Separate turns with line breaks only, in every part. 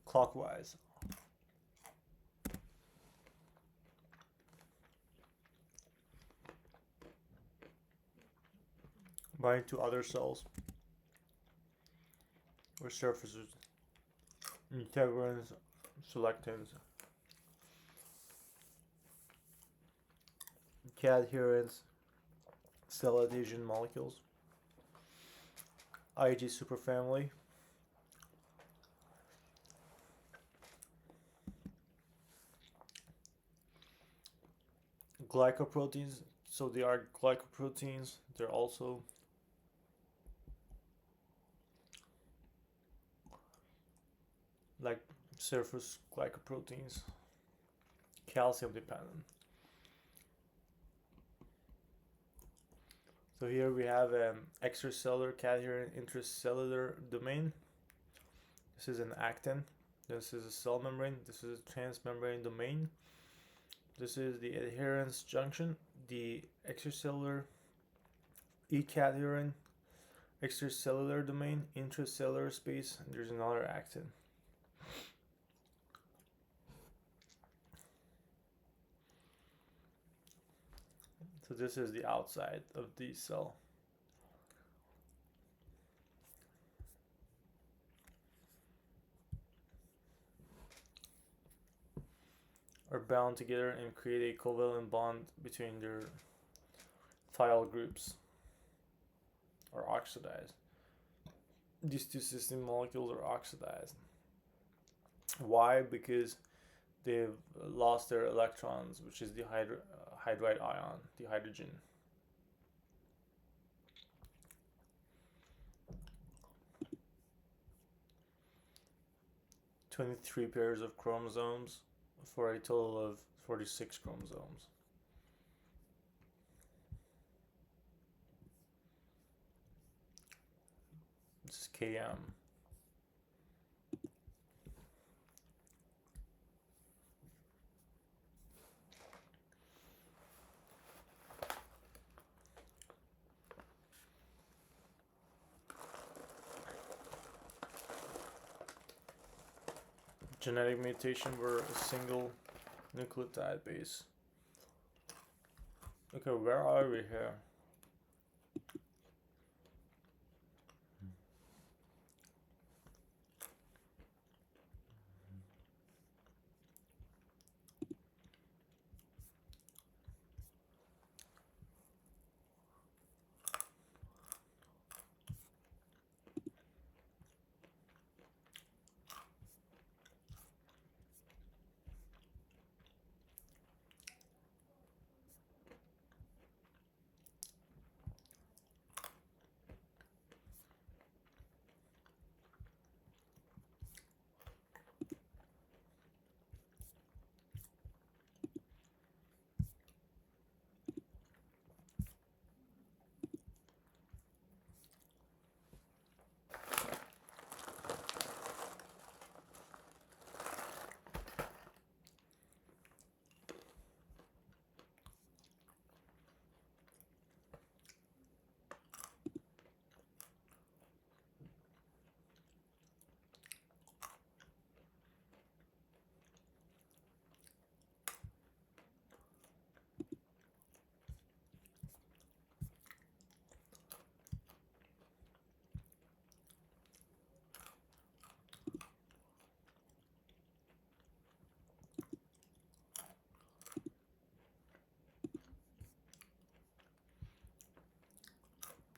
clockwise. Bind to other cells or surfaces, integrins, selectins, cadherins, cell adhesion molecules, Ig superfamily, glycoproteins. So they are glycoproteins. They're also like surface glycoproteins, calcium dependent. So here we have extracellular cadherin intracellular domain. This is an actin. This is a cell membrane. This is a transmembrane domain. This is the adherence junction, the extracellular E-cadherin, extracellular domain, intracellular space, and there's another actin. So this is the outside of the cell. Are bound together and create a covalent bond between their thiol groups, or oxidized. These two cysteine molecules are oxidized. Why? Because they've lost their electrons, which is the hydride ion, the hydrogen. "23 pairs of chromosomes for a total of 46 chromosomes. This is Km. Genetic mutation were a single nucleotide base. Okay, where are we here?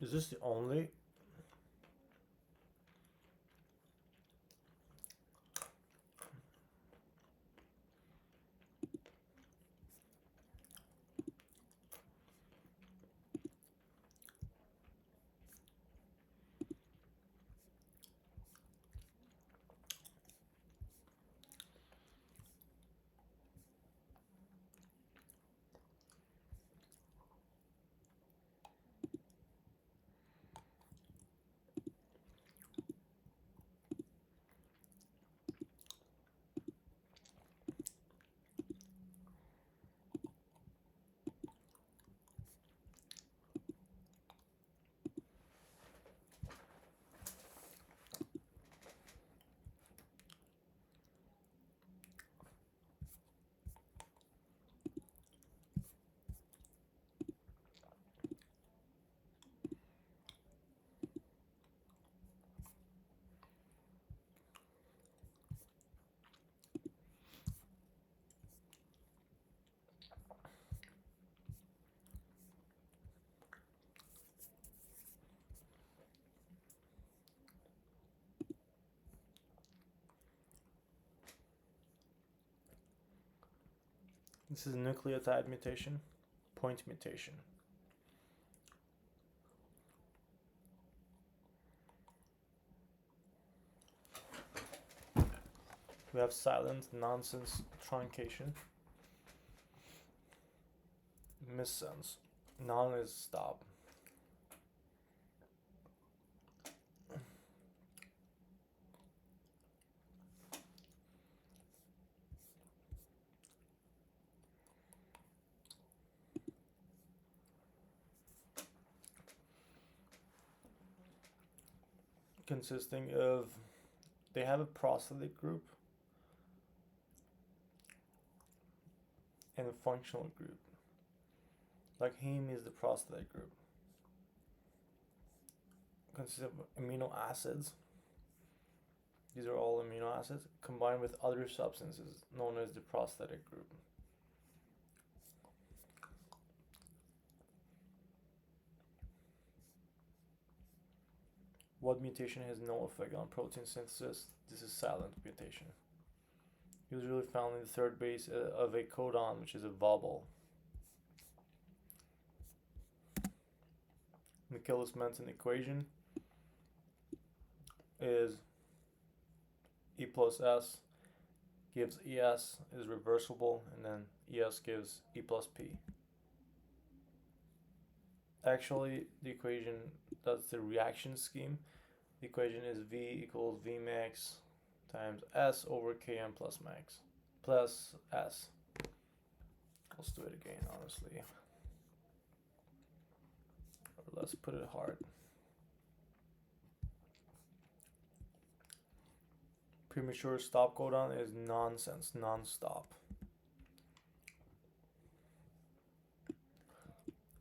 Is this the only? This is a nucleotide mutation, point mutation. We have silent nonsense truncation. Missense. Non is stop. Consisting of, they have a prosthetic group and a functional group. Like heme is the prosthetic group. Consists of amino acids. These are all amino acids combined with other substances known as the prosthetic group. What mutation has no effect on protein synthesis? This is silent mutation. Usually found in the third base of a codon, which is a vowel. Michaelis-Menten equation is E plus S gives ES is reversible, and then ES gives E plus P. Actually, the equation, that's the reaction scheme. The equation is V equals V max times S over Km plus max plus S. Let's do it again, honestly. Or let's put it hard. Premature stop codon is nonsense, non-stop.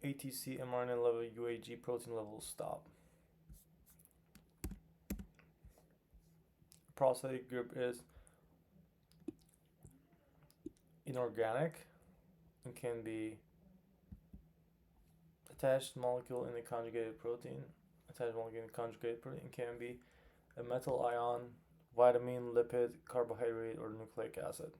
ATC mRNA level, UAG protein level, stop. Prosthetic group is inorganic and can be attached molecule in a conjugated protein. Attached molecule in a conjugated protein can be a metal ion, vitamin, lipid, carbohydrate, or nucleic acid.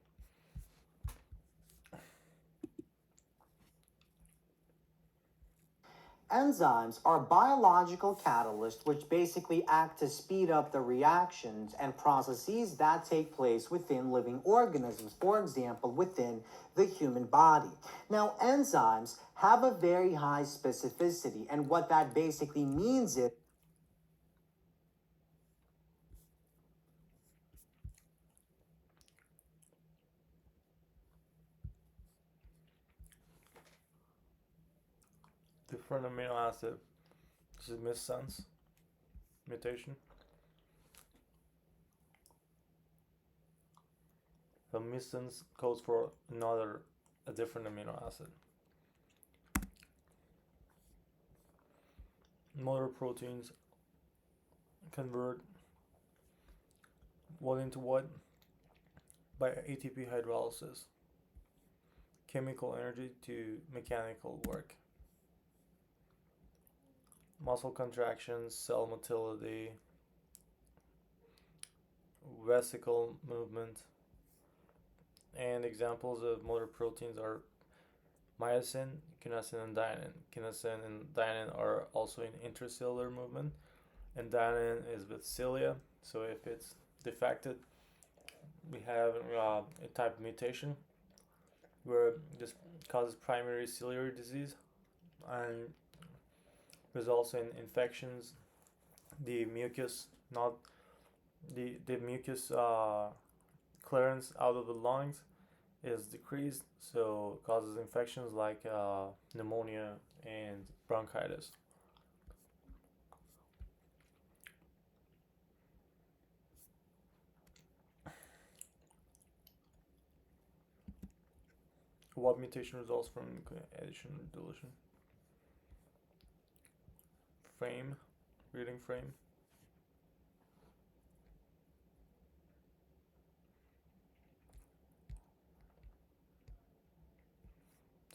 Enzymes are biological catalysts which basically act to speed up the reactions and processes that take place within living organisms, for example, within the human body. Now, enzymes have a very high specificity, and what that basically means is
different amino acid. This is missense mutation. The missense codes for a different amino acid. Motor proteins convert what into what? By ATP hydrolysis. Chemical energy to mechanical work. Muscle contractions, cell motility, vesicle movement, and examples of motor proteins are myosin, kinesin, and dynein. Kinesin and dynein are also in intracellular movement, and dynein is with cilia, so if it's defected, we have a type of mutation where this causes primary ciliary disease and results in infections. The mucus, not the mucus clearance out of the lungs is decreased, so it causes infections like pneumonia and bronchitis. What mutation results from addition or deletion? Frame, reading frame.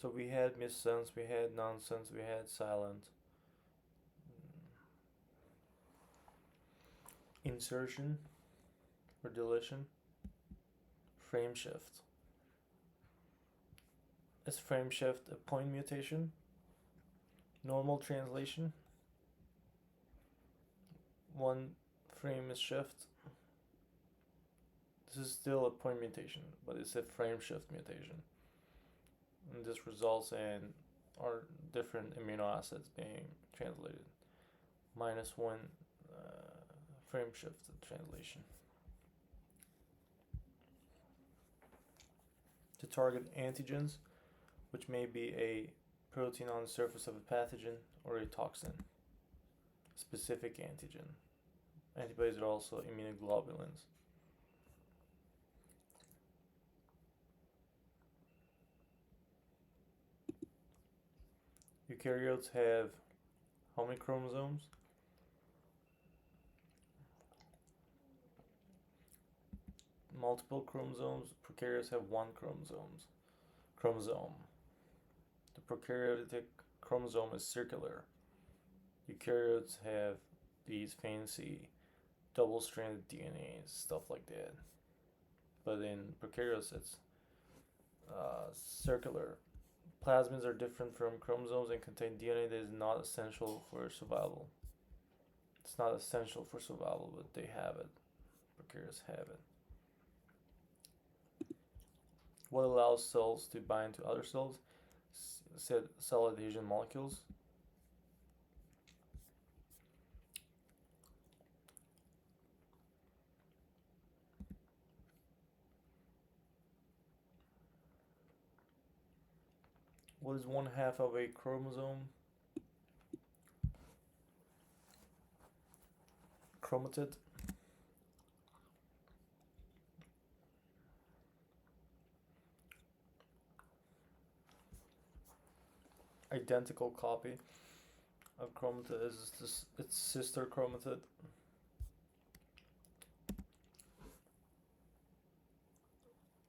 So we had missense, we had nonsense, we had silent. Insertion or deletion. Frame shift. Is frame shift a point mutation? Normal translation. One frame is shift. This is still a point mutation, but it's a frame shift mutation. And this results in our different amino acids being translated. -1 frame shift translation. To target antigens, which may be a protein on the surface of a pathogen or a toxin. Specific antigen. Antibodies are also immunoglobulins. Eukaryotes have how many chromosomes? Multiple chromosomes. Prokaryotes have one chromosome. The prokaryotic chromosome is circular. Eukaryotes have these fancy double-stranded DNA, stuff like that. But in prokaryotes, it's circular. Plasmids are different from chromosomes and contain DNA that is not essential for survival. It's not essential for survival, but they have it. Prokaryotes have it. What allows cells to bind to other cells? Cell adhesion molecules. What is 1/2 of a chromosome? Chromatid. Identical copy of chromatid is its sister chromatid.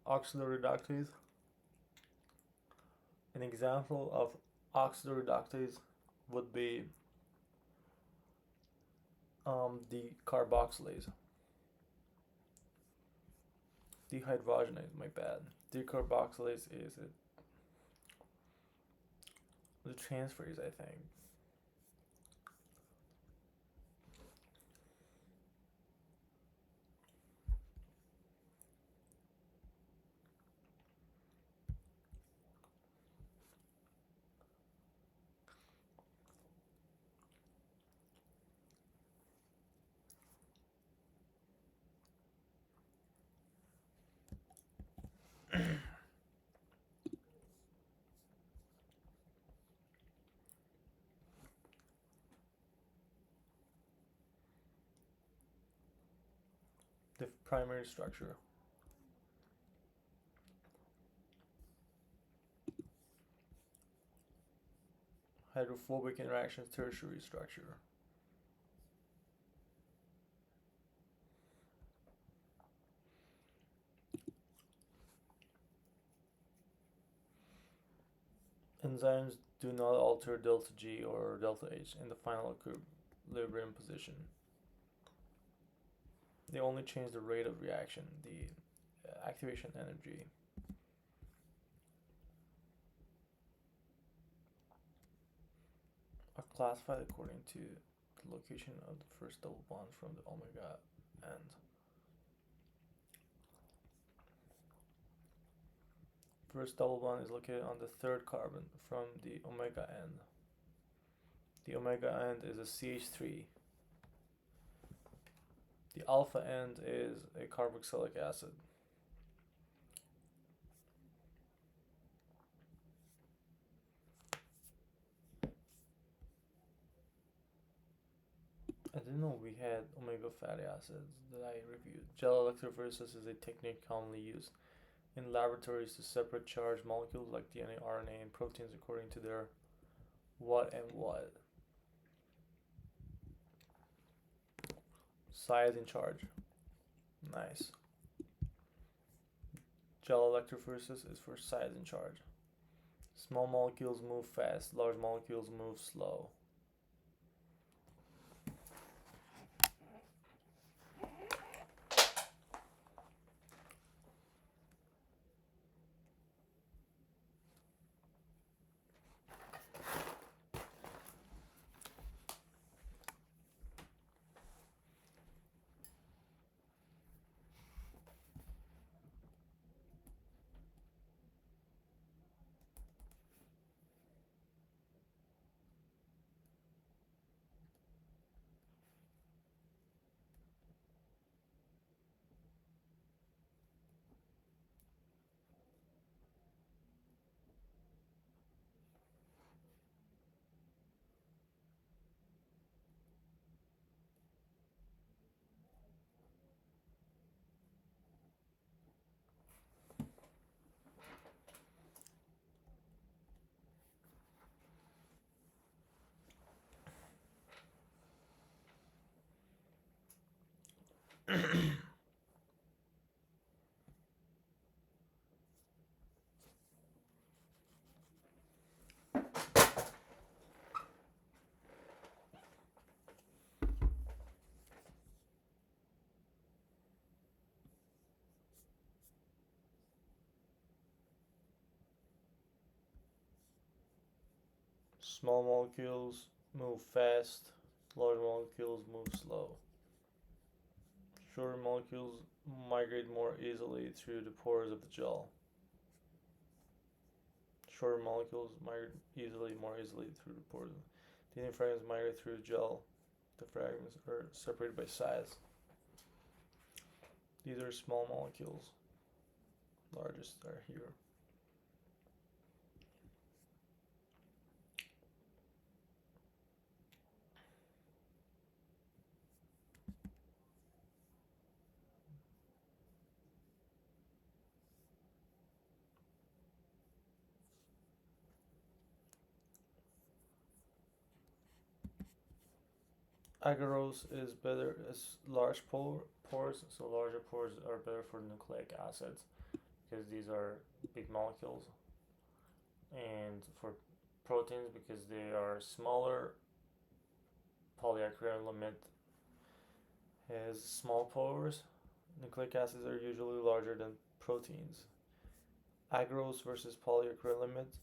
Oxidoreductase. An example of oxidoreductase would be decarboxylase. Dehydrogenase, my bad. Decarboxylase is the transferase, I think. The primary structure. Hydrophobic interactions, tertiary structure. Enzymes do not alter delta G or delta H in the final equilibrium position. They only change the rate of reaction, the activation energy. Are classified according to the location of the first double bond from the omega end. First double bond is located on the third carbon from the omega end. The omega end is a CH3. The alpha end is a carboxylic acid. I didn't know we had omega fatty acids that I reviewed. Gel electrophoresis is a technique commonly used in laboratories to separate charged molecules like DNA, RNA, and proteins according to their what and what. Size and charge. Nice. Gel electrophoresis is for size and charge. Small molecules move fast, large molecules move slow. Small molecules move fast, large molecules move slow. Shorter molecules migrate more easily through the pores of the gel. Shorter molecules migrate more easily through the pores. DNA fragments migrate through the gel. The fragments are separated by size. These are small molecules. Largest are here. Agarose is better as large pores, so larger pores are better for nucleic acids because these are big molecules, and for proteins because they are smaller. Polyacrylamide has small pores. Nucleic acids are usually larger than proteins. Agarose versus polyacrylamide,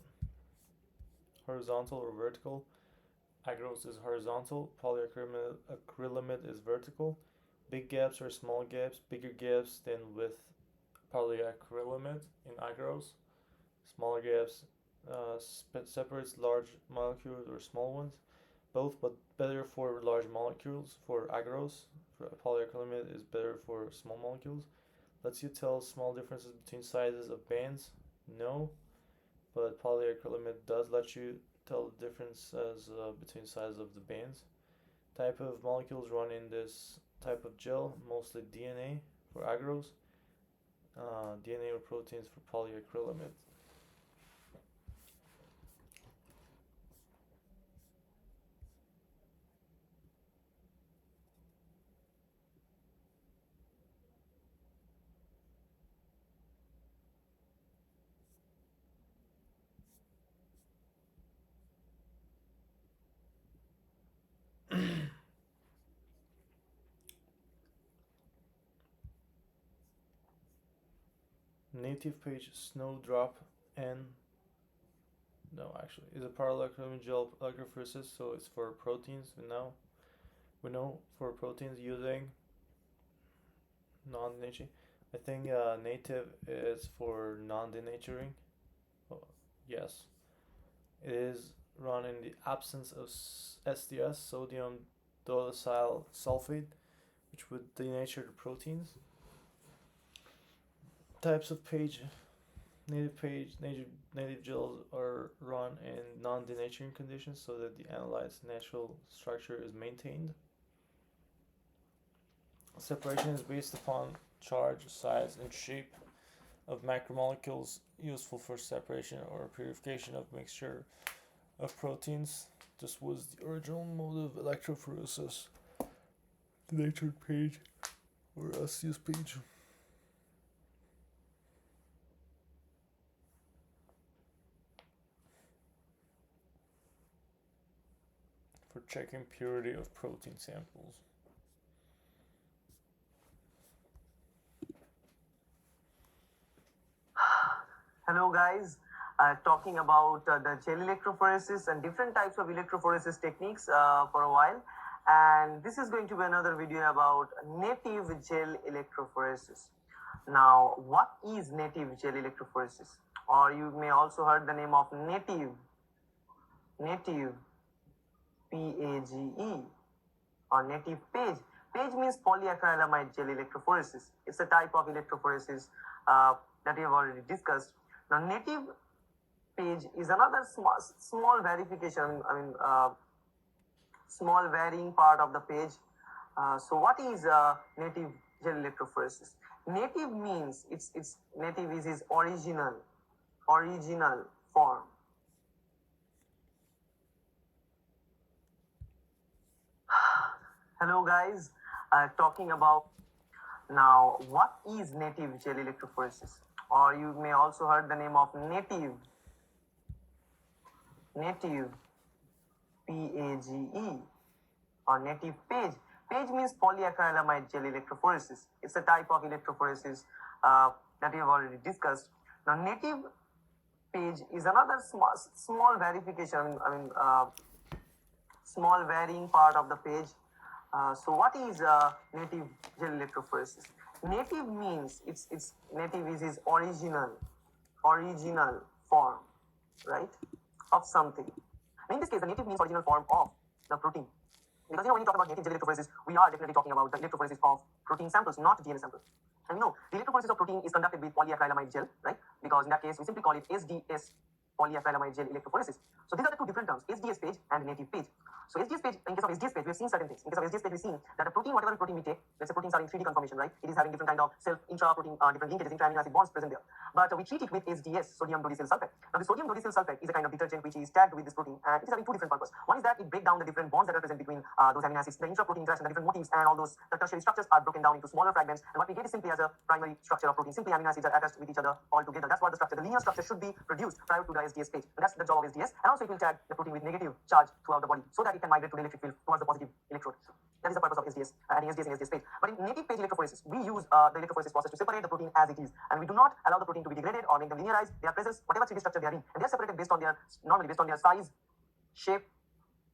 horizontal or vertical. Agarose is horizontal, polyacrylamide is vertical. Big gaps or small gaps, bigger gaps than with polyacrylamide in agarose. Smaller gaps separates large molecules or small ones. Both, but better for large molecules for agarose. For polyacrylamide is better for small molecules. Lets you tell small differences between sizes of bands? No, but polyacrylamide does let you tell the differences between sizes of the bands. Type of molecules run in this type of gel, mostly DNA for agarose, DNA or proteins for polyacrylamide. Native page Snowdrop N. No, actually, is a parallelochromic gel electrophoresis, so it's for proteins. We know for proteins using non-denaturing. I think native is for non-denaturing. Oh, yes, it is run in the absence of SDS, sodium dolosine sulfate, which would denature the proteins. Types of page native gels are run in non-denaturing conditions so that the analyte's natural structure is maintained. Separation is based upon charge, size, and shape of macromolecules useful for separation or purification of mixture of proteins. This was the original mode of electrophoresis. Denatured page or SCS page. For checking purity of protein samples.
Hello guys, talking about the gel electrophoresis and different types of electrophoresis techniques for a while, and this is going to be another video about native gel electrophoresis. Now, what is native gel electrophoresis? Or you may also heard the name of native PAGE or native page. Page means polyacrylamide gel electrophoresis. It's a type of electrophoresis that we have already discussed. Now, native page is another small verification. Small varying part of the page. So, what is native gel electrophoresis? Native means it's native is his original form. Hello guys, talking about
Now, what is native gel electrophoresis? Or you may also heard the name of native, PAGE, or native PAGE. PAGE means polyacrylamide gel electrophoresis. It's a type of electrophoresis that we have already discussed. Now, native PAGE is another small verification. Small varying part of the page. So what is native gel electrophoresis? Native means it's native is his original form, right, of something. In this case, the native means original form of the protein. Because when you talk about native gel electrophoresis, we are definitely talking about the electrophoresis of protein samples, not DNA samples. And the electrophoresis of protein is conducted with polyacrylamide gel, right? Because in that case, we simply call it SDS, polyacrylamide gel electrophoresis. So these are the two different terms, SDS page and native page. So SDS page, in case of SDS page, we have seen certain things. In case of SDS page, we've seen that a protein, whatever protein we take, let's say proteins are in 3D conformation, right? It is having different kind of intra-protein, different linkages, intra-amino acid bonds present there. But we treat it with SDS, sodium dodecyl sulfate. Now the sodium dodecyl sulfate is a kind of detergent which is tagged with this protein, and it is having two different purposes. One is that it breaks down the different bonds that are present between those amino acids, the intra-protein interaction, the different motifs, and all those the tertiary structures are broken down into smaller fragments. And what we get is simply as a primary structure of protein. Simply amino acids are attached with each other all together. That's what the structure, the linear structure should be produced prior to the SDS page. And that's the job of SDS. And also it will tag the protein with negative charge throughout the body so that it can migrate to the electric field towards the positive electrode. That is the purpose of SDS, adding SDS in SDS page. But in native page electrophoresis, we use the electrophoresis process to separate the protein as it is. And we do not allow the protein to be degraded or make them linearized. They are present, whatever 3D structure they are in. And they are separated normally based on their size, shape,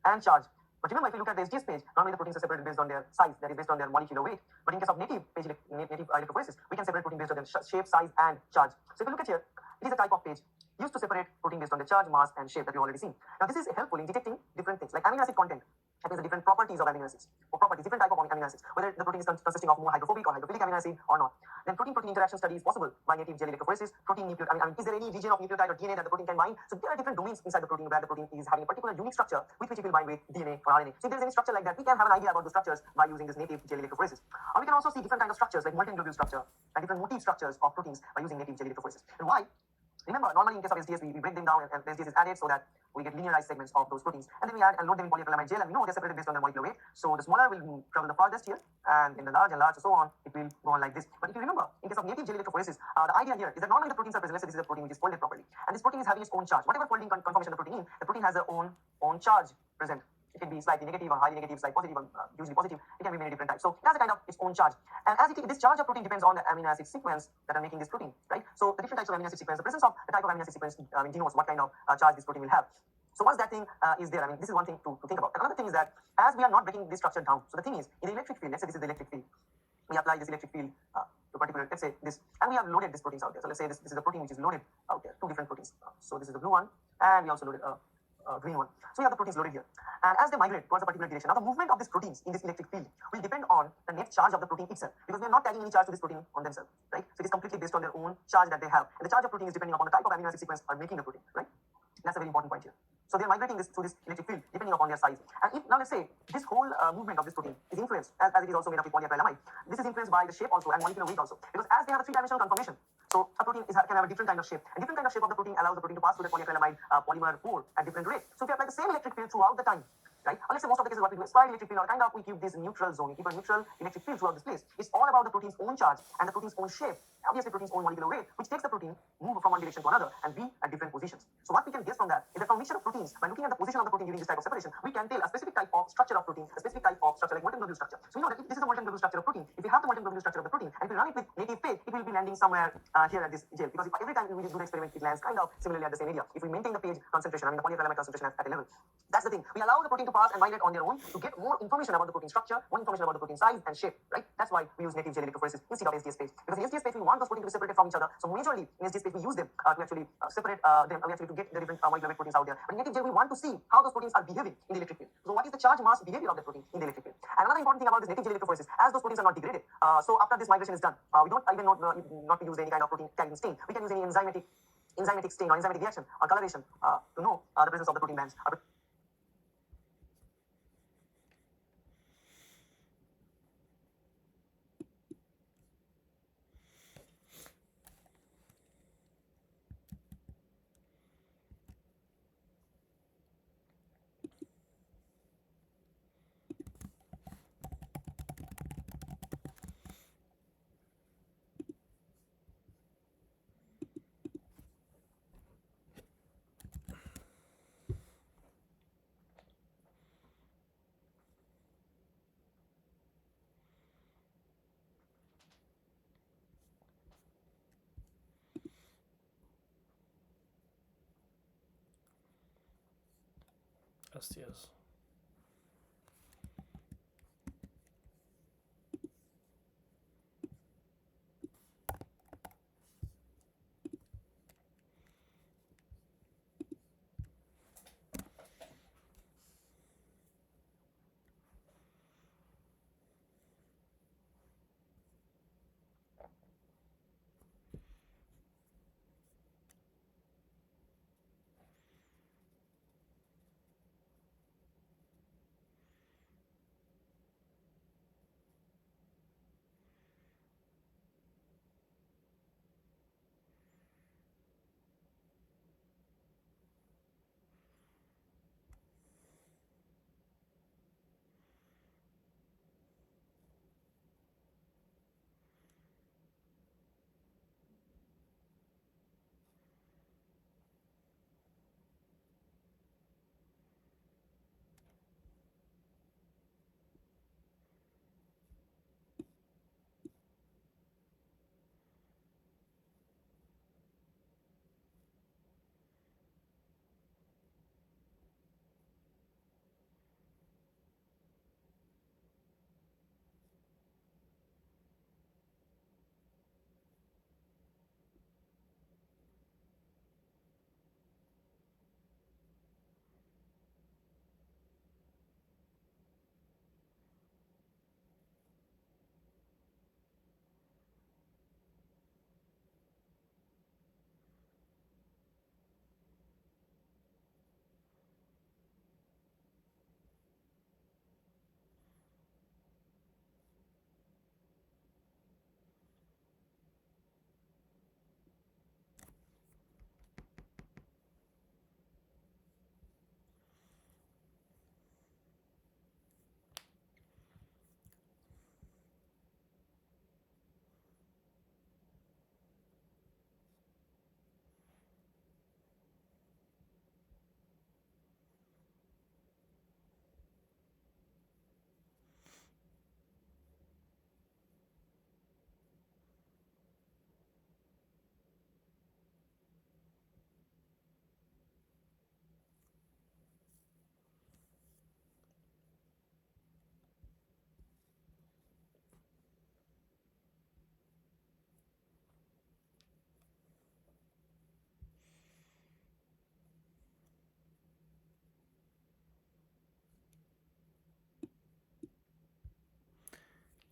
and charge. But remember, if you look at the SDS page, normally the proteins are separated based on their size, that is based on their molecular weight. But in case of native electrophoresis, we can separate protein based on their shape, size, and charge. So if you look at here, it is a type of page used to separate protein based on the charge, mass, and shape that we've already seen. Now, this is helpful in detecting different things like amino acid content. That means the different properties of amino acids, or properties, different type of amino acids, whether the protein is consisting of more hydrophobic or hydrophilic amino acid or not. Then protein-protein interaction study is possible by native gel electrophoresis. Protein nucleotide, is there any region of nucleotide or DNA that the protein can bind? So there are different domains inside the protein where the protein is having a particular unique structure with which it will bind with DNA or RNA. So if there is any structure like that, we can have an idea about the structures by using this native gel electrophoresis. Or we can also see different kinds of structures like multi-globule structure and different motif structures of proteins by using native gel electrophoresis. And why? Remember, normally in case of SDS, we break them down and SDS is added so that we get linearized segments of those proteins. And then we add and load them in polyacrylamide gel, and we know they're separated based on their molecular weight. So the smaller will travel the farthest here, and in the large and large, and so on, it will go on like this. But if you remember, in case of native gel electrophoresis, the idea here is that normally the proteins are present. Let's say this is a protein which is folded properly, and this protein is having its own charge. Whatever folding conformation the protein in, the protein has their own charge present. It can be slightly negative or highly negative, slightly positive, or usually positive. It can be many different types. So it has a kind of its own charge. And as this charge of protein depends on the amino acid sequence that are making this protein, right? So the different types of amino acid sequence, the presence of the type of amino acid sequence denotes what kind of charge this protein will have. So once that thing is there, this is one thing to think about. Another thing is that as we are not breaking this structure down, so the thing is, in the electric field, let's say this is the electric field, we apply this electric field to particular, let's say this, and we have loaded these proteins out there. So let's say this is a protein which is loaded out there, two different proteins. So this is the blue one, and we also loaded green one. So we have the proteins loaded here. And as they migrate towards a particular direction, now the movement of these proteins in this electric field will depend on the net charge of the protein itself, because we are not tagging any charge to this protein on themselves, right? So it is completely based on their own charge that they have. And the charge of protein is depending upon the type of amino acid sequence are making the protein, right? That's a very important point here. So they're migrating this through this electric field depending upon their size. And if now let's say this whole movement of this protein is influenced, as it is also made up with polyacrylamide, this is influenced by the shape also and molecular weight also. Because as they have a three-dimensional conformation, so a protein can have a different kind of shape. And different kind of shape of the protein allows the protein to pass through the polyacrylamide polymer pore at different rates. So if you apply the same electric field throughout the time, right? Or let's say most of the cases what we do is slide electric field or kind of we keep this neutral zone, we keep a neutral electric field throughout this place. It's all about the protein's own charge and the protein's own shape. Obviously protein's own molecular weight, which takes the protein, move from one direction to another and be at different positions. So what we can guess from that is that from mixture of proteins, by looking at the position of the protein during this type of separation, we can tell a specific type of structure of protein, a specific type of structure like molten globule structure. So we know that if this is a molten globule structure of protein, if we have the molten globule structure of the protein and if we run it with native page, it will be landing somewhere here at this gel. Because if every time we do the experiment, it lands kind of similarly at the same area. If we maintain the page concentration, the polyacrylamide concentration at a level, that's the thing. We allow the protein to pass and migrate on their own to get more information about the protein structure, more information about the protein size and shape, right? That's why we use native gel electrophoresis instead of SDS page. Because in SDS page, we want those proteins to be separated from each other. So majorly in SDS page, we use them to actually separate them, actually to get the different molecular weight proteins out there. But in native gel, we want to see how those proteins are behaving in the electric field. So what is the charge mass behavior of the protein in the electric field? And another important thing about this native gel electrophoresis, as those proteins are not degraded, so after this migration is done, we don't even not to use any kind of protein tagging stain. We can use any enzymatic stain or enzymatic reaction or coloration to know the presence of the protein bands.
test, yes.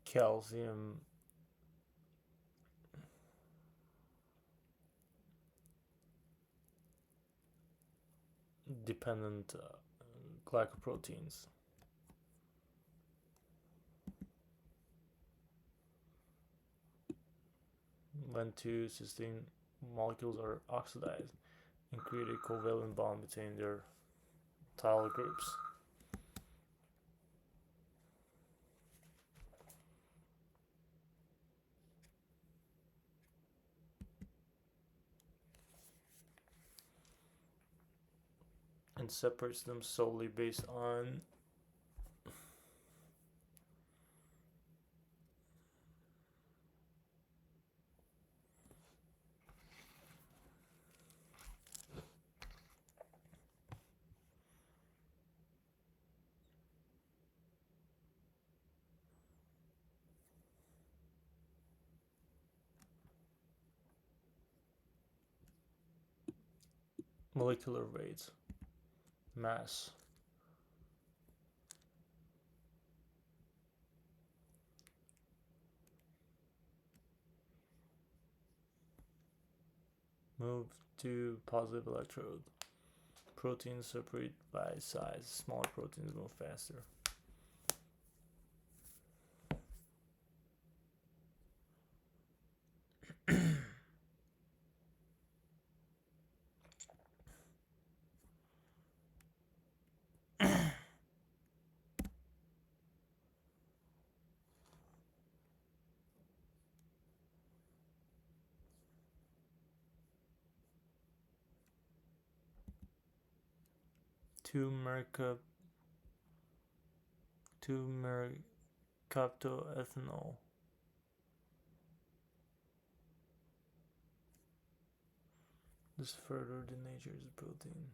Calcium dependent glycoproteins. When two cysteine molecules are oxidized and create a covalent bond between their tile groups. And separates them solely based on molecular weight, mass, move to positive electrode. Proteins separate by size. Smaller proteins move faster. Two mercaptoethanol. This further denatures the protein.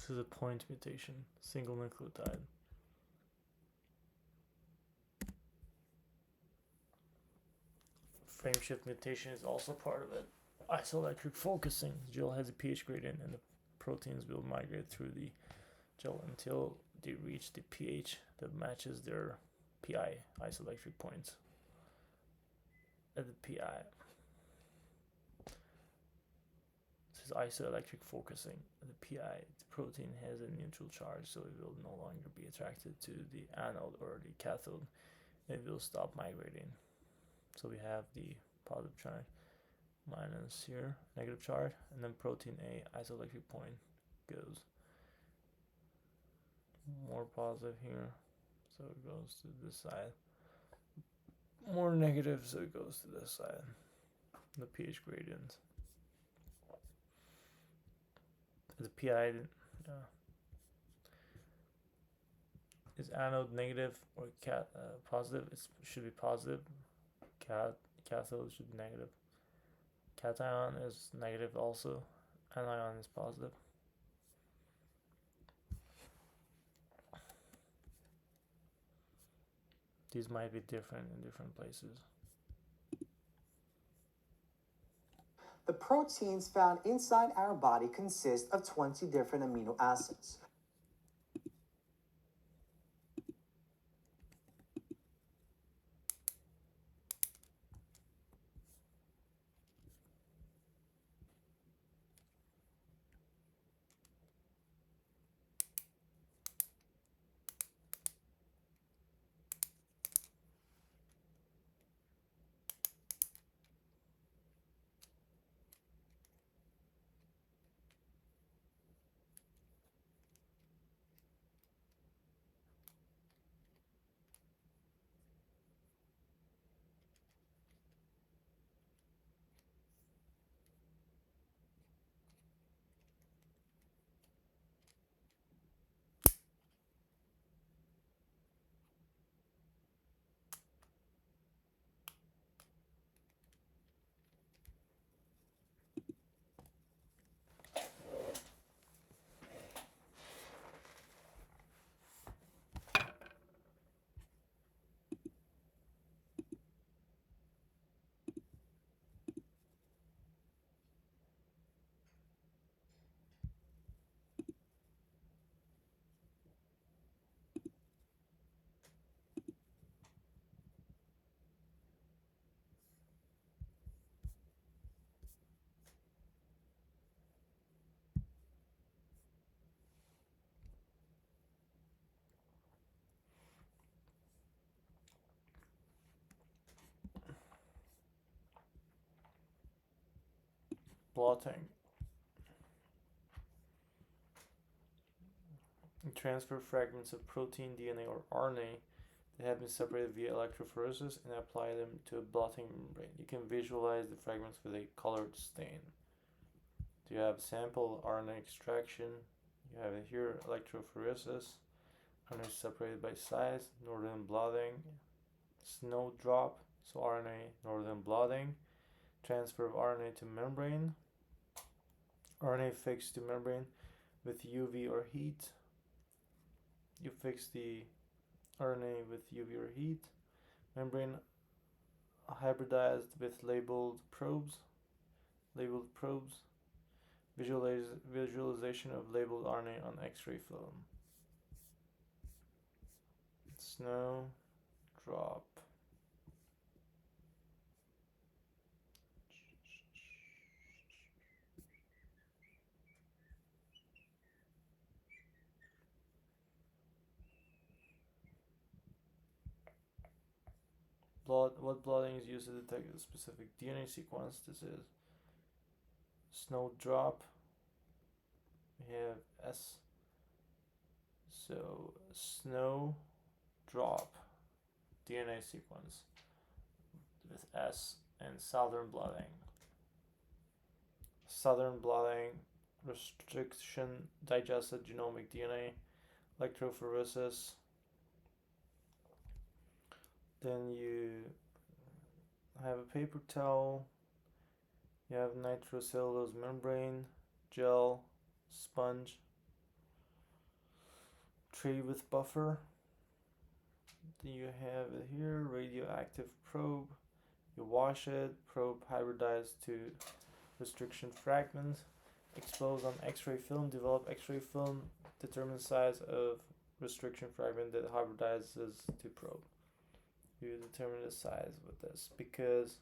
This is a point mutation, single nucleotide. Frame shift mutation is also part of it. Isoelectric focusing. Gel has a pH gradient and the proteins will migrate through the gel until they reach the pH that matches their PI, isoelectric points. At the PI. This is isoelectric focusing. At the PI, the protein has a neutral charge, so it will no longer be attracted to the anode or the cathode. It will stop migrating. So we have the positive charge minus here, negative charge, and then protein A isoelectric point goes more positive here, so it goes to this side. More negative, so it goes to this side. The pH gradient. The PI is anode negative or positive. It should be positive. Cathode should be negative. Cation is negative also. Anion is positive. These might be different in different places.
The proteins found inside our body consist of 20 different amino acids.
Blotting. Transfer fragments of protein, DNA, or RNA that have been separated via electrophoresis and apply them to a blotting membrane. You can visualize the fragments with a colored stain. So you have sample RNA extraction. You have here electrophoresis. RNA separated by size. Northern blotting. Snowdrop. So RNA northern blotting. Transfer of RNA to membrane. RNA fixed to membrane with UV or heat. You fix the RNA with UV or heat. Membrane hybridized with labeled probes. Visualization of labeled RNA on X-ray film. Snow drop. What blotting is used to detect a specific DNA sequence? This is snowdrop. We have S. So snow drop DNA sequence with S and southern blotting. Southern blotting, restriction, digested genomic DNA, electrophoresis. Then you have a paper towel, you have nitrocellulose membrane, gel, sponge, tray with buffer. Then you have it here, radioactive probe. You wash it, probe hybridized to restriction fragment, expose on X-ray film, develop X-ray film, determine size of restriction fragment that hybridizes to probe. You determine the size with this because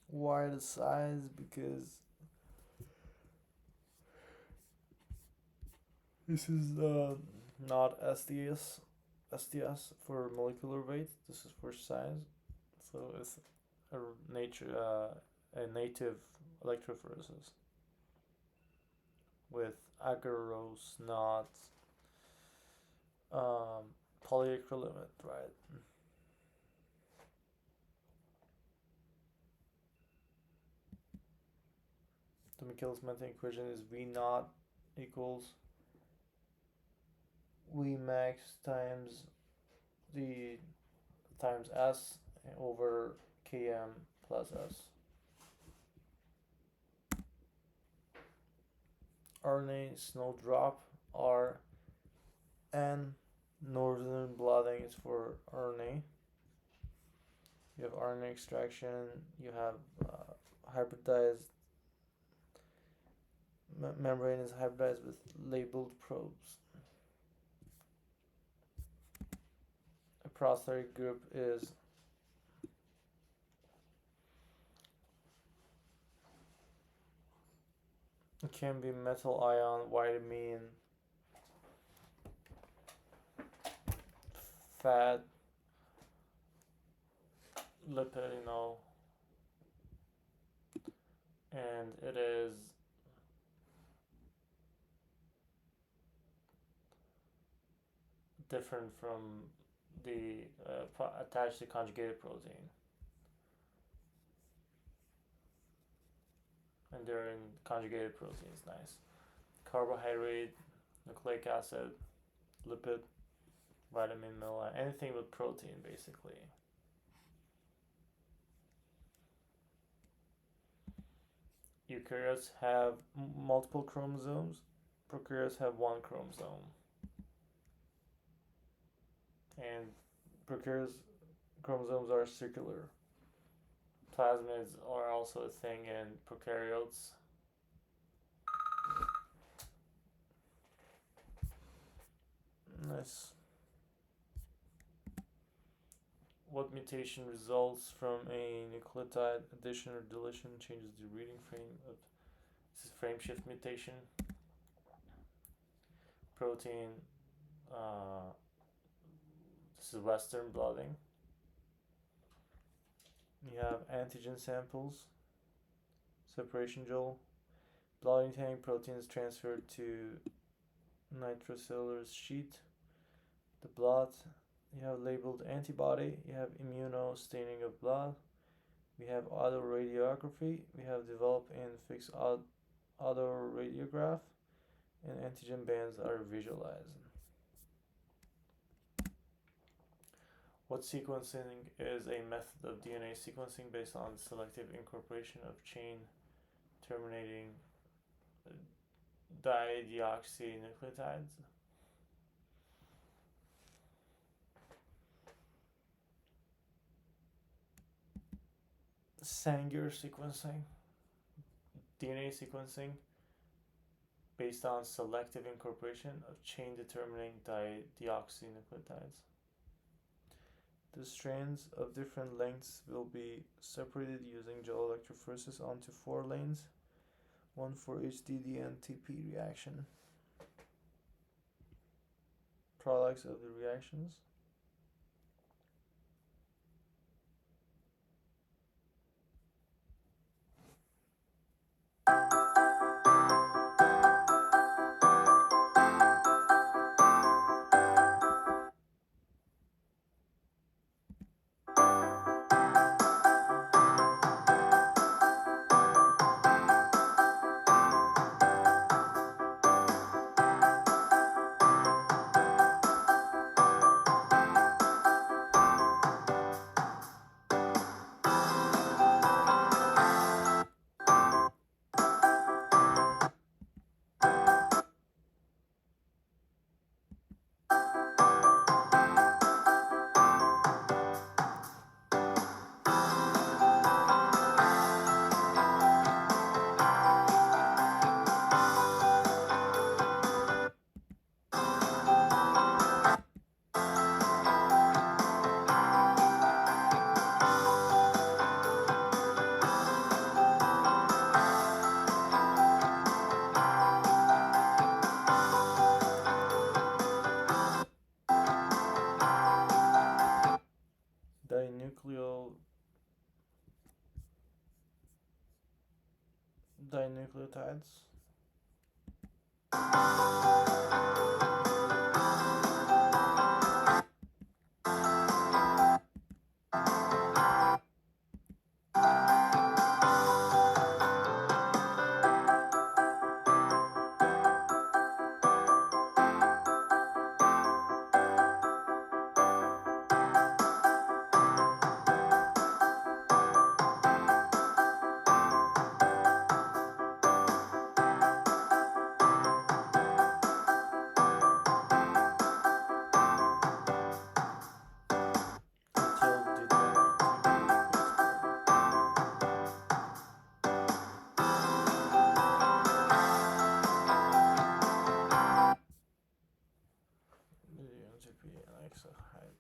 why the size? Because this is not STS for molecular weight. This is for size. So it's a native electrophoresis with agarose, not polyacrylamide, right? The Michaelis-Menten equation is V naught equals V max times the times S over Km plus S. RNA snowdrop R and northern blotting is for RNA. You have RNA extraction, you have hybridized membrane is hybridized with labeled probes. A prosthetic group is it can be metal ion, vitamin, fat, lipid, and it is different from the attached to conjugated protein, and they're in conjugated proteins. Nice. Carbohydrate, nucleic acid, lipid, vitamin, mineral, anything with protein basically. Eukaryotes have multiple chromosomes. Prokaryotes have one chromosome. And prokaryotes chromosomes are circular. Plasmids are also a thing in prokaryotes. Nice. What mutation results from a nucleotide addition or deletion changes the reading frame of this is frame shift mutation. Protein this is western blotting. You have antigen samples, separation gel, blotting tank, proteins transferred to nitrocellular sheet. The blot, you have labeled antibody, you have immunostaining of blood, we have autoradiography, we have developed and fixed autoradiograph, and antigen bands are visualized. What sequencing is a method of DNA sequencing based on selective incorporation of chain terminating dideoxynucleotides? Sanger sequencing, DNA sequencing based on selective incorporation of chain determining dideoxynucleotides. The strands of different lengths will be separated using gel electrophoresis onto 4 lanes, one for each DD and TP reaction. Products of the reactions. nucleotides. Gel did not contribute to base pair. UNTP and extra height.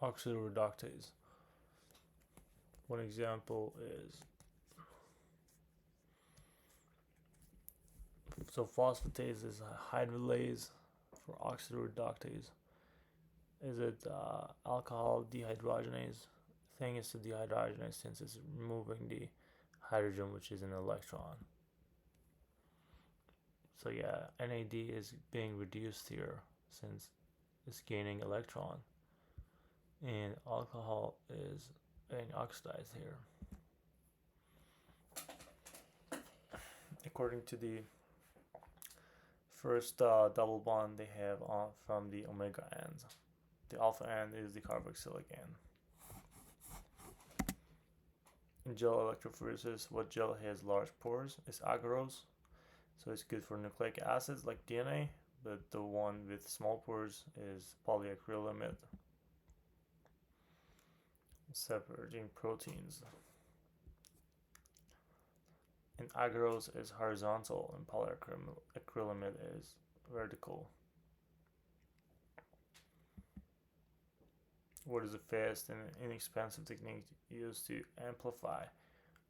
Oxidoreductase. One example is phosphatase is a hydrolase for oxidoreductase. Is it alcohol dehydrogenase? The thing is to dehydrogenase since it's removing the hydrogen, which is an electron. So yeah, NAD is being reduced here since it's gaining electron, and alcohol is being oxidized here. According to the first double bond they have from the omega ends, the alpha end is the carboxylic end. In gel electrophoresis, what gel has large pores is agarose, so it's good for nucleic acids like DNA, but the one with small pores is polyacrylamide, separating proteins. And agarose is horizontal and polyacrylamide is vertical. What is a fast and inexpensive technique used to amplify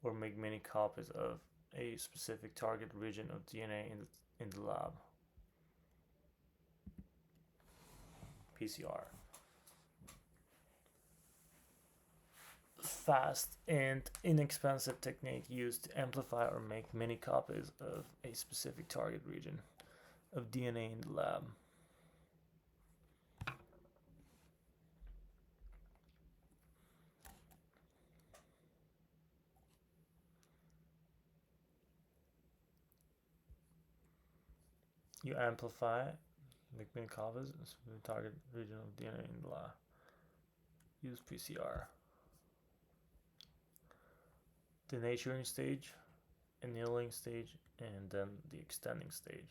or make many copies of a specific target region of DNA in the lab? PCR. Fast and inexpensive technique used to amplify or make many copies of a specific target region of DNA in the lab. You amplify McMinn copies the target region of DNA in the lab. Use PCR. Denaturing stage, annealing stage, and then the extending stage.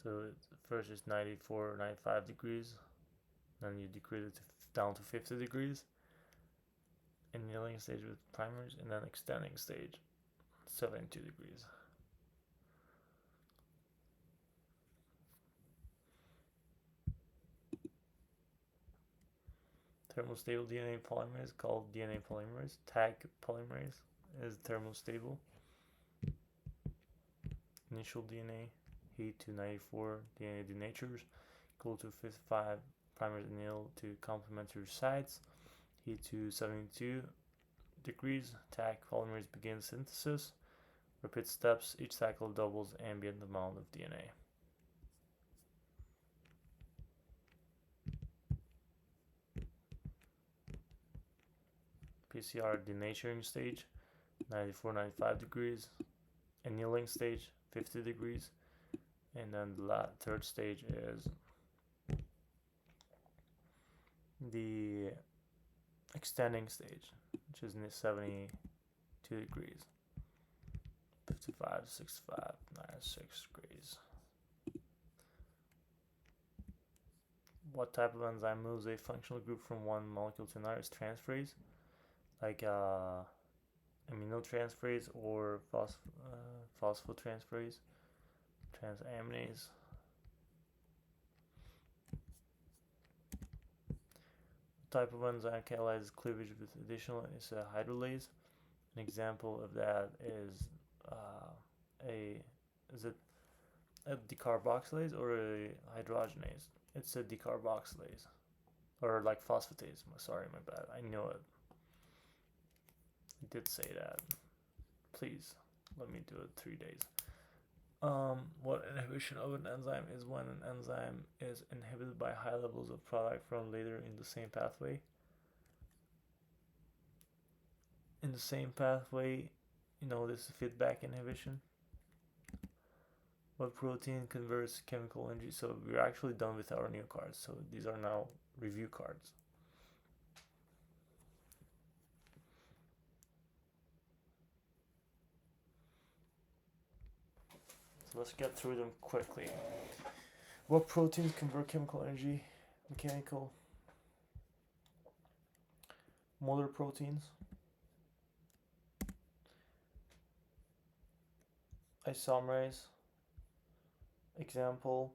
So first is 94, 95 degrees, then you decrease it down to 50 degrees. Annealing stage with primers, and then extending stage, 72 degrees. Thermostable DNA polymerase called DNA polymerase. Tag polymerase is thermostable. Initial DNA, heat to 94, DNA denatures, cool to 55, primers anneal to complementary sites, heat to 72 degrees, tag polymerase begins synthesis, repeat steps, each cycle doubles ambient amount of DNA. PCR denaturing stage, 94, 95 degrees, annealing stage, 50 degrees, and then the third stage is the extending stage, which is 72 degrees, 55, 65, 96 degrees. What type of enzyme moves a functional group from one molecule to another? Is transferase, like aminotransferase or phosphotransferase, transaminase. Type of enzyme catalyzes cleavage with additional is a hydrolase. An example of that is is it a decarboxylase or a hydrogenase? It's a decarboxylase, or like phosphatase. Sorry, my bad. I know it. I did say that. Please let me do it 3 days. What inhibition of an enzyme is when an enzyme is inhibited by high levels of product from later in the same pathway. In the same pathway, this is feedback inhibition. What protein converts chemical energy? So we're actually done with our new cards. So these are now review cards. So let's get through them quickly. What proteins convert chemical energy? Mechanical. Motor proteins. Isomerase. Example,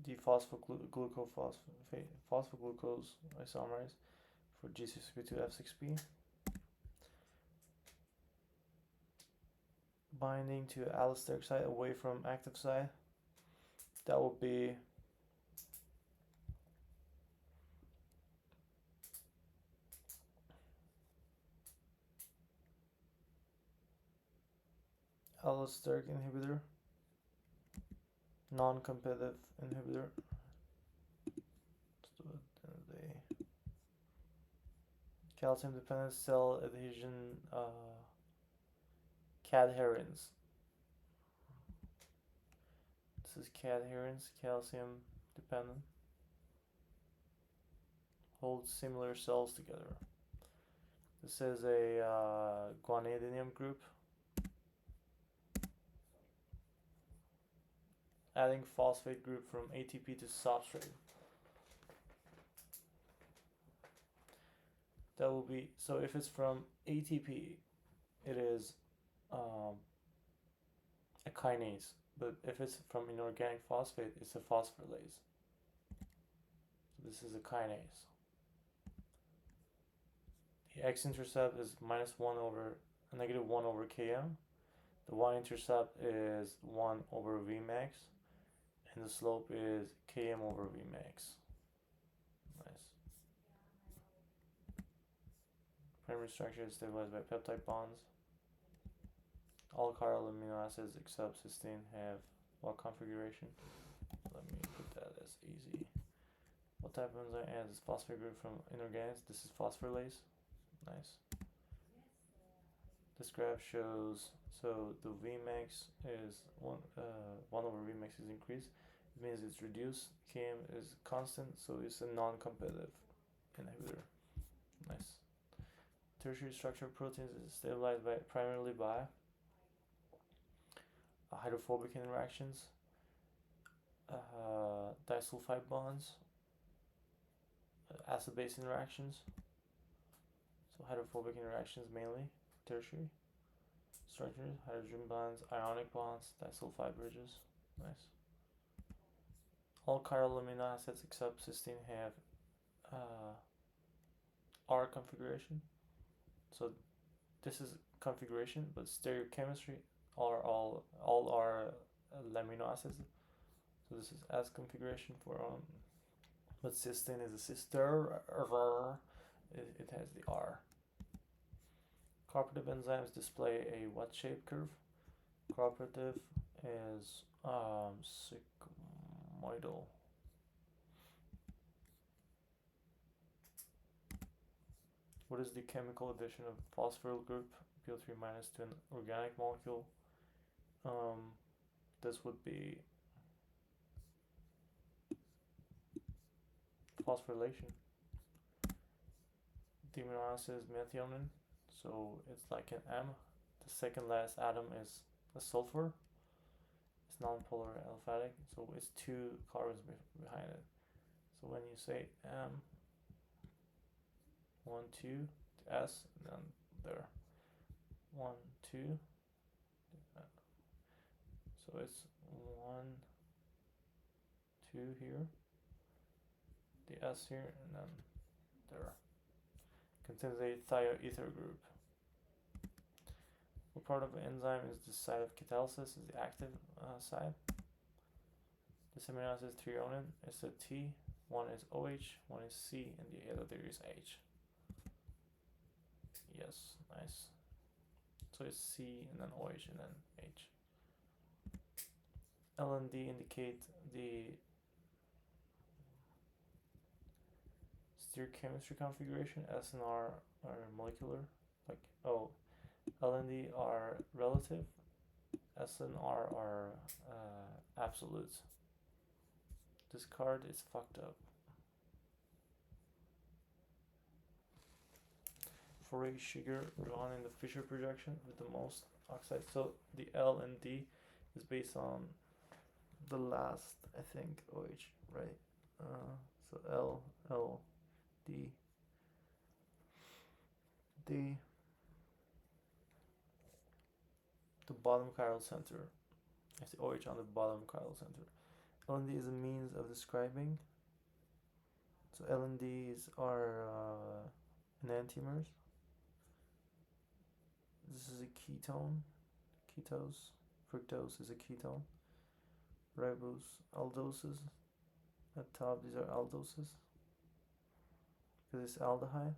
the phosphoglucose isomerase for G6P2F6P. Binding to allosteric site away from active site. That will be allosteric inhibitor. Non-competitive inhibitor. Let's do it in a day. Calcium dependent cell adhesion cadherins. This is cadherins, calcium dependent. Hold similar cells together. This is a guanidinium group. Adding phosphate group from ATP to substrate. That will be, so if it's from ATP, it is a kinase. But if it's from inorganic phosphate, it's a phosphorylase. So this is a kinase. The x-intercept is -1 over -1 over km. The y-intercept is 1 over Vmax. And the slope is km over Vmax. Nice. Primary structure is stabilized by peptide bonds. All chiral amino acids except cysteine have what configuration? Let me put that as easy. What type of enzyme adds phosphate group from inorganics? This is phosphorylase. Nice. This graph shows, so the Vmax is 1 over Vmax is increased. It means it's reduced. Km is constant, so it's a non-competitive inhibitor. Nice. Tertiary structure of proteins is stabilized primarily by hydrophobic interactions, disulfide bonds, acid-base interactions. So hydrophobic interactions mainly, tertiary structures, hydrogen bonds, ionic bonds, disulfide bridges. Nice. All chiral amino acids except cysteine have R configuration. So this is configuration, but stereochemistry are all are amino acids. So this is S configuration for but cysteine is a sister. It has the R. Cooperative enzymes display a what shape curve? Cooperative is sigmoidal. What is the chemical addition of phosphoryl group PO3 minus to an organic molecule? This would be phosphorylation. The amino acid is methionine, so it's like an M. The second last atom is a sulfur. It's non-polar aliphatic, so it's 2 carbons behind it. So when you say M, 1, 2, S, and then there, 1, 2. So it's 1, 2 here, the S here, and then there. Contains a thioether group. What part of the enzyme is the site of catalysis? Is the active side. This amino acid is threonine. It's a T. One is OH, one is C, and the other there is H. Yes, nice. So it's C and then OH and then H. L and D indicate the stereochemistry configuration. S and R are molecular. Like, oh, L and D are relative. S and R are absolute. This card is fucked up. For a sugar drawn in the Fisher projection with the most oxide. So the L and D is based on the last, I think, OH, right? So L, L, D, D, the bottom chiral center. I see OH on the bottom chiral center. L and D is a means of describing. So L and D's are enantiomers. This is a ketone. Ketose. Fructose is a ketone. Ribose, aldoses. At top, these are aldoses. Because it's aldehyde.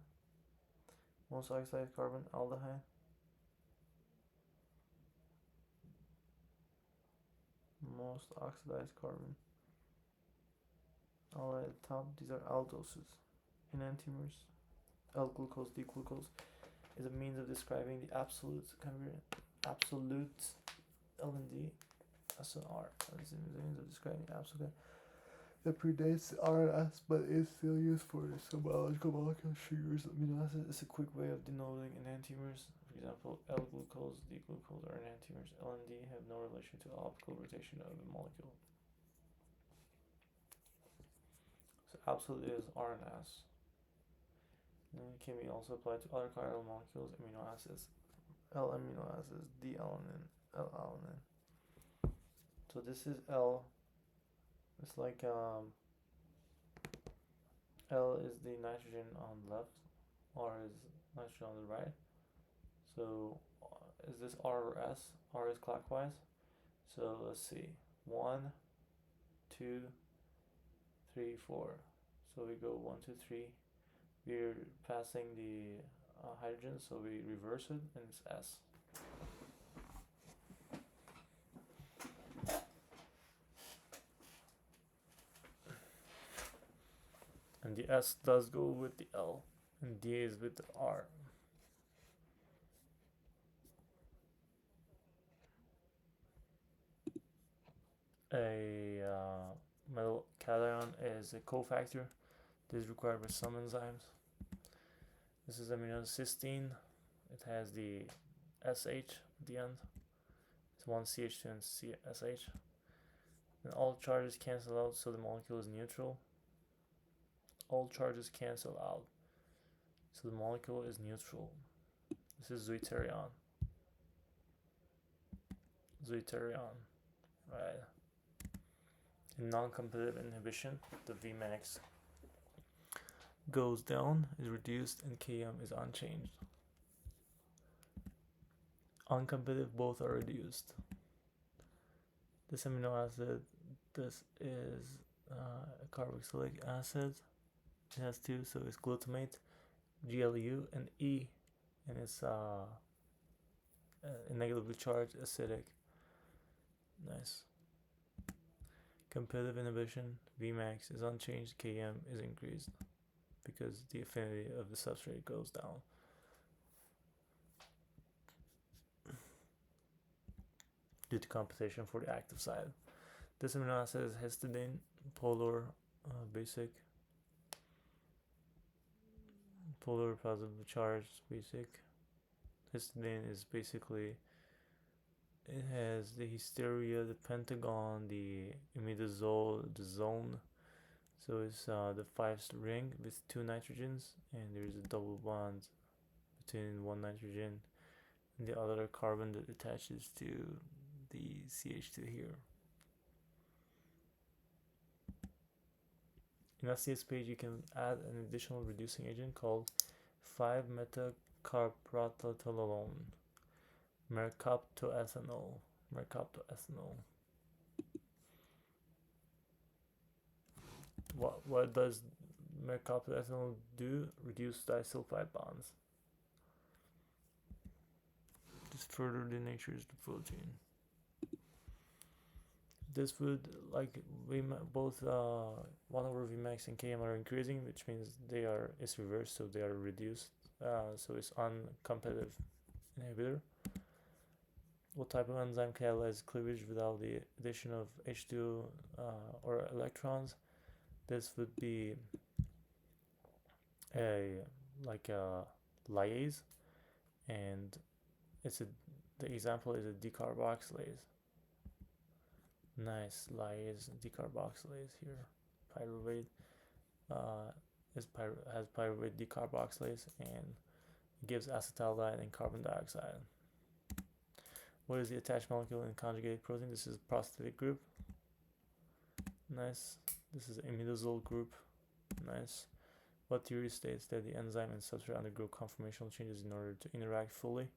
Most oxidized carbon, aldehyde. Most oxidized carbon. All at the top, these are aldoses. Enantiomers. L-glucose, D-glucose is a means of describing the absolute L and D, S and R. Is a means of describing the absolute that predates RNS but is still used for some biological molecular sugars. Amino acid is a quick way of denoting enantiomers. For example, L-glucose, D-glucose are enantiomers. L and D have no relation to the optical rotation of the molecule. So absolute is RNS. And it can be also applied to other chiral molecules, amino acids, L amino acids, D-alanine, L-alanine. So this is L. It's like L is the nitrogen on the left, R is nitrogen on the right. So is this R or S? R is clockwise. So let's see. 1, 2, 3, 4. So we go 1, 2, 3. We're passing the hydrogen, so we reverse it, and it's S. And the S does go with the L, and D is with the R. A metal cation is a cofactor. This is required by some enzymes. This is amino cysteine. It has the SH at the end. It's one CH2 and SH. And all charges cancel out, so the molecule is neutral. All charges cancel out, so the molecule is neutral. This is deuterion. Right? In non-competitive inhibition, the Vmax goes down, is reduced, and Km is unchanged. Uncompetitive, both are reduced. This amino acid, this is a carboxylic acid. It has two, so it's glutamate, GLU, and E, and it's negatively charged acidic. Nice. Competitive inhibition, Vmax is unchanged, Km is increased because the affinity of the substrate goes down. Due to competition for the active side. This amino acid is histidine, polar, basic, polar positively charged, basic. Histidine is basically, it has the hysteria, the pentagon, the imidazole, the zone. So it's the 5th ring with 2 nitrogens, and there's a double bond between one nitrogen and the other carbon that attaches to the CH2 here. In SCS page, you can add an additional reducing agent called 5-metacarprotolone, mercaptoethanol. What does mercaptoethanol do? Reduce disulfide bonds. Just further denatures the protein. This would, like, both 1 over Vmax and Km are increasing, which means it's reversed, so they are reduced. So it's uncompetitive inhibitor. What type of enzyme catalyzes cleavage without the addition of H2 or electrons? This would be a lyase, and the example is a decarboxylase. Nice, lyase decarboxylase here. Pyruvate has pyruvate decarboxylase, and it gives acetaldehyde and carbon dioxide. What is the attached molecule in conjugated protein? This is prosthetic group. Nice. This is imidazole group. Nice. What theory states that the enzyme and substrate undergo conformational changes in order to interact fully?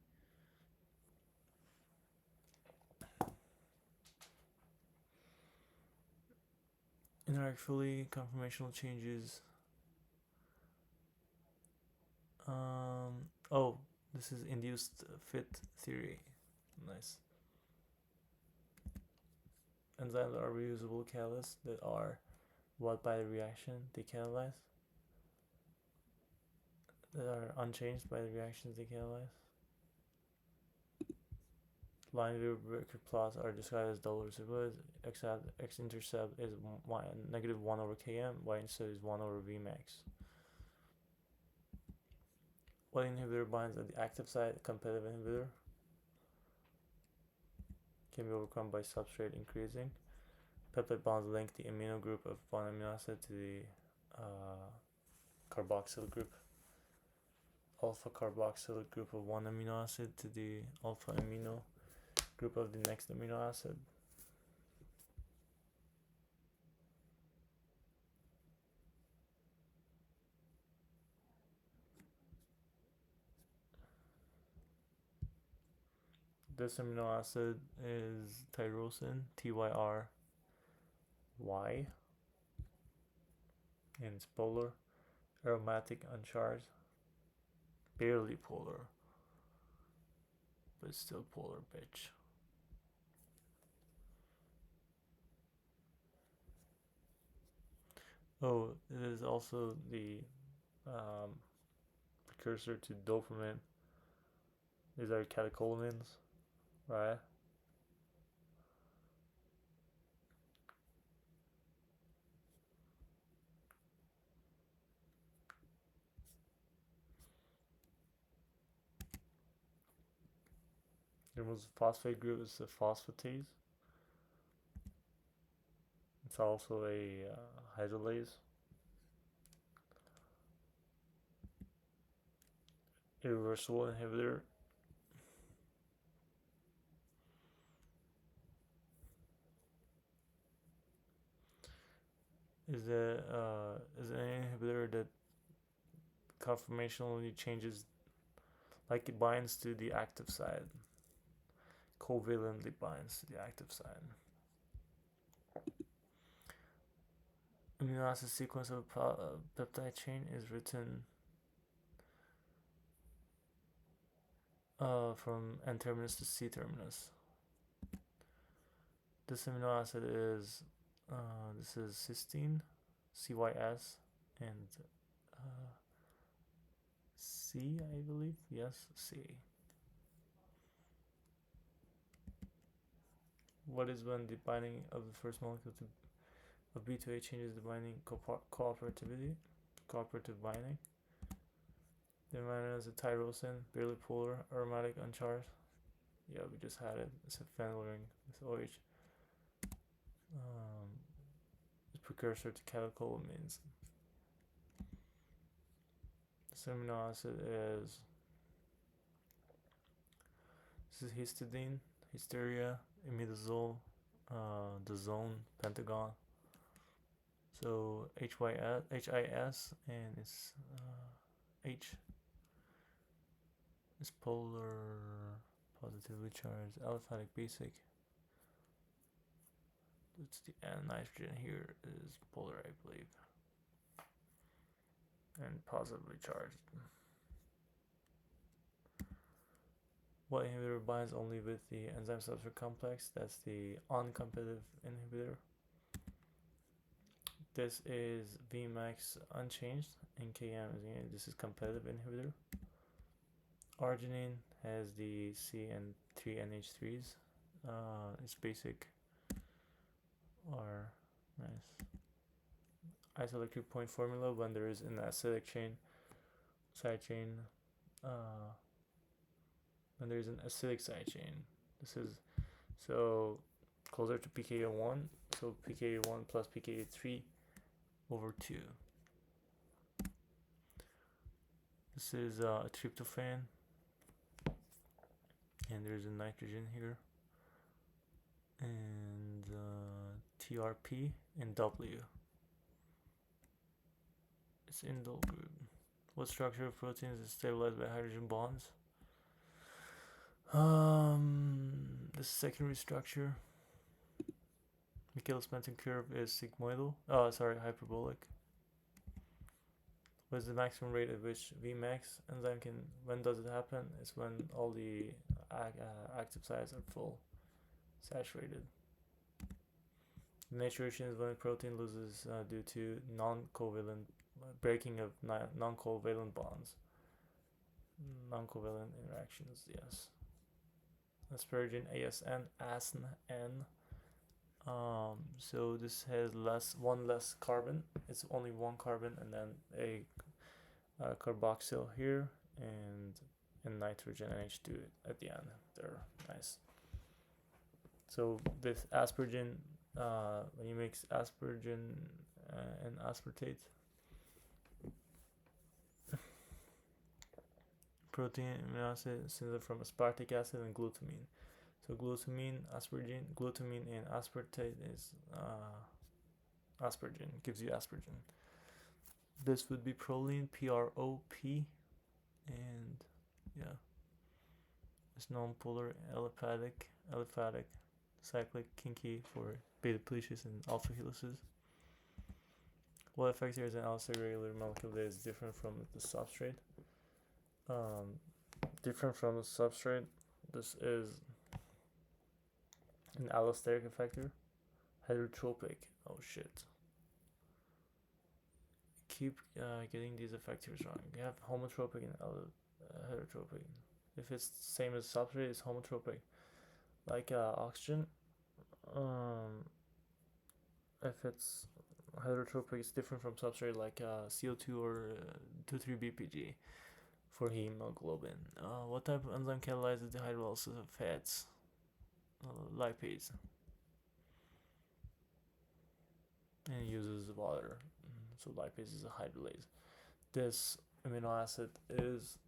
Interact fully, conformational changes. This is induced fit theory. Nice. Enzymes are reusable catalysts that are what by the reaction they catalyze? That are unchanged by the reactions they catalyze. Line-Wieber plots are described as double reciprocals. X-intercept is negative 1 over Km, y-intercept is 1 over Vmax. What inhibitor binds at the active site? Competitive inhibitor. Can be overcome by substrate increasing. Peptide bonds link the amino group of one amino acid to the carboxyl group. Alpha carboxyl group of one amino acid to the alpha amino group of the next amino acid. This amino acid is tyrosin, TYRY, and it's polar, aromatic, uncharged, barely polar, but still polar, bitch. Oh, it is also the precursor to dopamine. These are catecholamines, right? The most phosphate group is the phosphatase. It's also a hydrolase. Irreversible inhibitor. Is an inhibitor that conformationally changes, like it binds to the active side, covalently binds to the active side. Amino acid sequence of a peptide chain is written from N terminus to C terminus. This amino acid is this is cysteine, CYS, and C, I believe. Yes, C. What is when the binding of the first molecule of B2A changes the binding cooperative binding? The amino is a tyrosine, barely polar, aromatic, uncharged. Yeah, we just had it. It's a phenyl ring with OH. It's precursor to catecholamines. This amino acid is histidine, hysteria, imidazole, dazone, pentagon. So HIS, and it's H is polar, positively charged, aliphatic basic. It's the N. Nitrogen here is polar, I believe, and positively charged. What inhibitor binds only with the enzyme substrate complex? That's the uncompetitive inhibitor. This is Vmax unchanged. NKM this is competitive inhibitor. Arginine has the C and 3 NH3s. It's basic R. Nice. Isoelectric point formula when there is an acidic chain, side chain. When there is an acidic side chain, this is so closer to pKa1. So pKa1 plus pKa3 over 2. This is a tryptophan, and there's a nitrogen here, and TRP and W. It's indole group. What structure of proteins is stabilized by hydrogen bonds? The secondary structure. Michaelis-Menten curve is sigmoidal. Hyperbolic. What is the maximum rate at which Vmax enzyme can? When does it happen? It's when all the active sites are full, saturated. Naturation is when a protein loses due to non-covalent breaking of non-covalent bonds. Non-covalent interactions. Yes. Aspergine, ASN. So this has one less carbon. It's only one carbon, and then a carboxyl here, and nitrogen NH2 at the end. They're nice. So with aspergine, when you mix aspergine and aspartate, protein amino acid synthesis from aspartic acid and glutamine. So glutamine, and aspartate is aspergine, gives you aspergine. This would be proline, PROP, and yeah, it's non-polar, aliphatic, cyclic, kinky for beta pleacius and alpha helices. What effect here is an allosteric regulator molecule that is different from the substrate? This is an allosteric effector. Heterotropic. Oh shit. Keep getting these effectors wrong. You have homotropic and heterotropic. If it's the same as substrate, it's homotropic. Like oxygen. If it's heterotropic, it's different from substrate, like CO2 or 2,3-BPG. for hemoglobin. What type of enzyme catalyzes the hydrolysis of fats? Lipase. And uses water. So lipase is a hydrolase. This amino acid is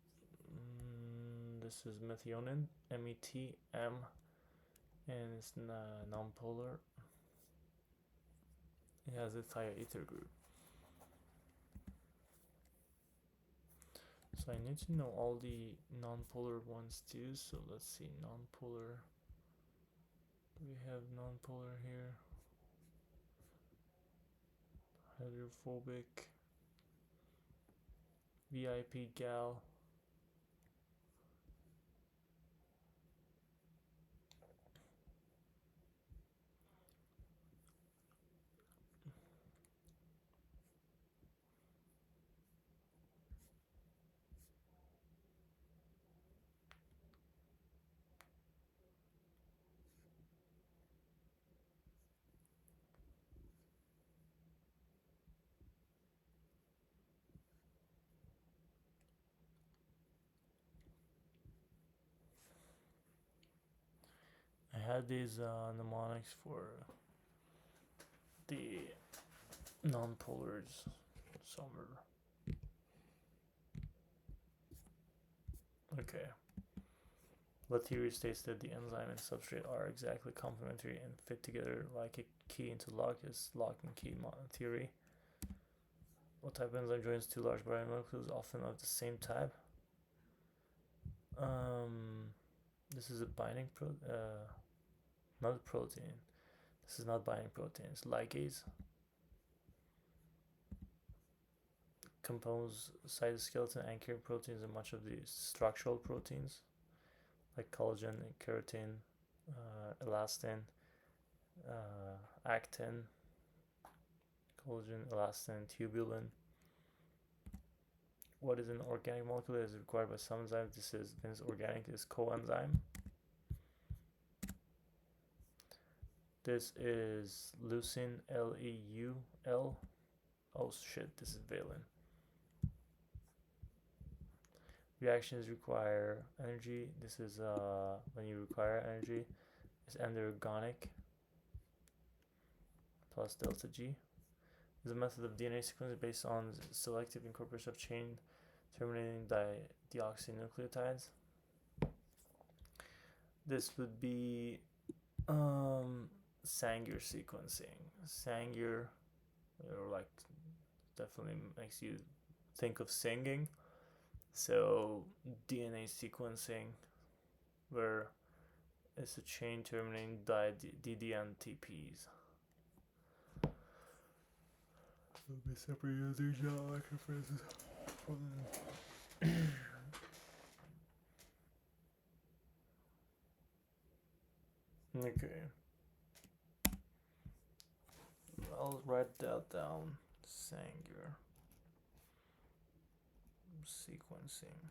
this is methionine, METM, and it's non-polar. It has a thioether group. So I need to know all the non-polar ones too. So let's see, non-polar. We have non-polar here. Hydrophobic. VIP gal. I had these mnemonics for the non-polars somewhere. Okay. What theory states that the enzyme and substrate are exactly complementary and fit together like a key into lock is lock and key theory? What type of enzyme joins two large biomolecules often of the same type? This is a binding not a protein. This is not binding protein. It's ligase. Compose cytoskeleton anchoring proteins and much of the structural proteins like collagen, keratin, elastin, actin, collagen, elastin, tubulin. What is an organic molecule that is required by some enzymes? This organic is coenzyme. This is leucine, LEUL. Oh shit, this is valin. Reactions require energy. This is when you require energy. It's endergonic plus delta G. Is a method of DNA sequencing based on selective incorporation of chain terminating deoxynucleotides. This would be Sanger sequencing. Sanger, or like, definitely makes you think of singing. So DNA sequencing, where it's a chain terminating DDNTPs. Will be separate using geometric references. Okay. I'll write that down. Sanger sequencing.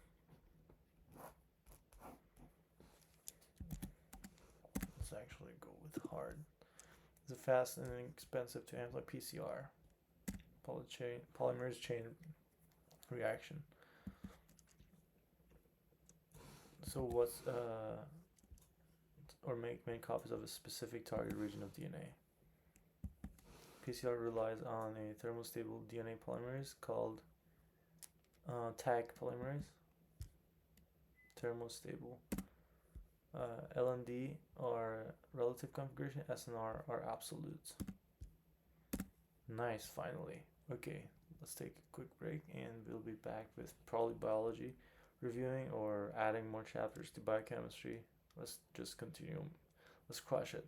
Let's actually go with hard. It's fast and inexpensive to handle PCR. Polymerase chain reaction. So what's or make many copies of a specific target region of DNA. PCR relies on a thermostable DNA polymerase called tag polymerase. Thermostable. LND are relative configuration, SNR are absolutes. Nice, finally. Okay, let's take a quick break and we'll be back with probably biology reviewing or adding more chapters to biochemistry. Let's just continue. Let's crush it.